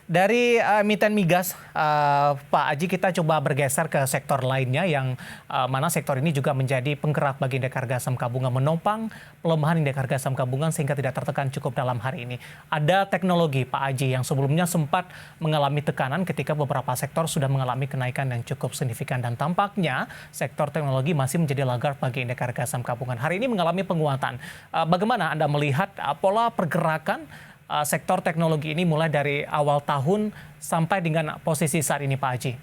Dari emiten migas, Pak Aji, kita coba bergeser ke sektor lainnya yang mana sektor ini juga menjadi penggerak bagi indeks harga saham gabungan, menopang pelemahan indeks harga saham gabungan sehingga tidak tertekan cukup dalam hari ini. Ada teknologi, Pak Aji, yang sebelumnya sempat mengalami tekanan ketika beberapa sektor sudah mengalami kenaikan yang cukup signifikan, dan tampaknya sektor teknologi masih menjadi lagar bagi indeks harga saham gabungan. Hari ini mengalami penguatan. Bagaimana Anda melihat pola pergerakan sektor teknologi ini mulai dari awal tahun sampai dengan posisi saat ini, Pak Aji?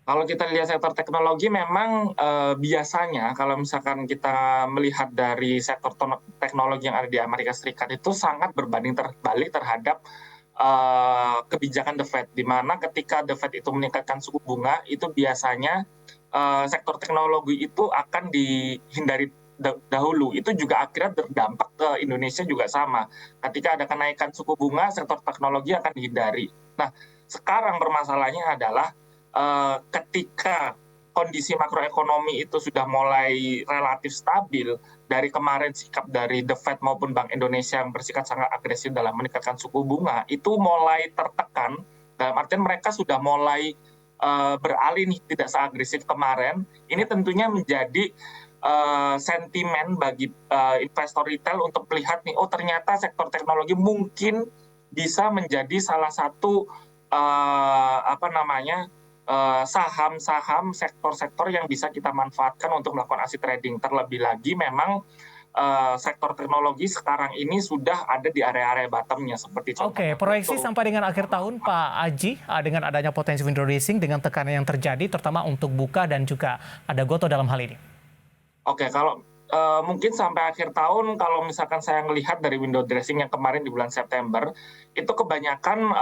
Kalau kita lihat sektor teknologi memang biasanya kalau misalkan kita melihat dari sektor teknologi yang ada di Amerika Serikat itu sangat berbanding terbalik terhadap kebijakan The Fed, di mana ketika The Fed itu meningkatkan suku bunga itu biasanya sektor teknologi itu akan dihindari dahulu. Itu juga akhirnya berdampak ke Indonesia juga sama. Ketika ada kenaikan suku bunga, sektor teknologi akan dihindari. Nah, sekarang permasalahannya adalah ketika kondisi makroekonomi itu sudah mulai relatif stabil, dari kemarin sikap dari The Fed maupun Bank Indonesia yang bersikap sangat agresif dalam meningkatkan suku bunga, itu mulai tertekan, dalam artian mereka sudah mulai beralih nih, tidak seagresif kemarin. Ini tentunya menjadi sentimen bagi investor retail untuk melihat nih, oh ternyata sektor teknologi mungkin bisa menjadi salah satu saham-saham sektor-sektor yang bisa kita manfaatkan untuk melakukan aset trading. Terlebih lagi memang sektor teknologi sekarang ini sudah ada di area-area bottomnya, seperti Oke, contohnya proyeksi foto. sampai dengan akhir tahun, Pak Aji, dengan adanya potensi window dressing dengan tekanan yang terjadi, terutama untuk buka dan juga ada goto dalam hal ini. Oke, kalau mungkin sampai akhir tahun, kalau misalkan saya melihat dari window dressing yang kemarin di bulan September, itu kebanyakan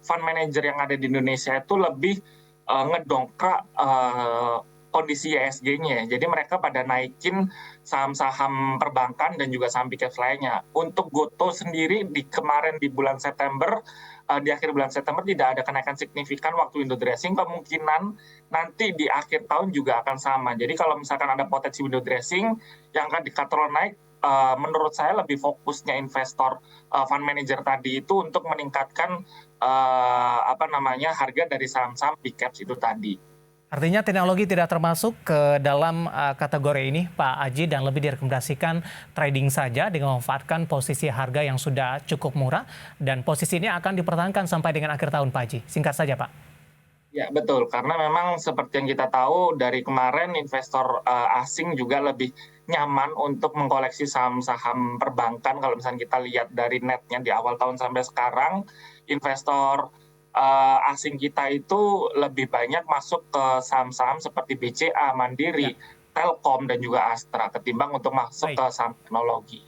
fund manager yang ada di Indonesia itu lebih ngedongkrak kondisi ISG-nya. Jadi mereka pada naikin saham-saham perbankan dan juga saham big caps lainnya. Untuk Goto sendiri kemarin di bulan September, di akhir bulan September tidak ada kenaikan signifikan waktu window dressing, kemungkinan nanti di akhir tahun juga akan sama. Jadi kalau misalkan ada potensi window dressing yang akan dikatrol naik, menurut saya lebih fokusnya investor fund manager tadi itu untuk meningkatkan harga dari saham-saham big caps itu tadi. Artinya teknologi tidak termasuk ke dalam kategori ini, Pak Aji, dan lebih direkomendasikan trading saja dengan memanfaatkan posisi harga yang sudah cukup murah, dan posisi ini akan dipertahankan sampai dengan akhir tahun, Pak Aji. Singkat saja, Pak. Ya, betul. Karena memang seperti yang kita tahu dari kemarin investor asing juga lebih nyaman untuk mengkoleksi saham-saham perbankan. Kalau misalnya kita lihat dari netnya di awal tahun sampai sekarang, investor asing kita itu lebih banyak masuk ke saham-saham seperti BCA, Ya, Mandiri, Telkom, dan juga Astra ketimbang untuk masuk baik. ke saham teknologi.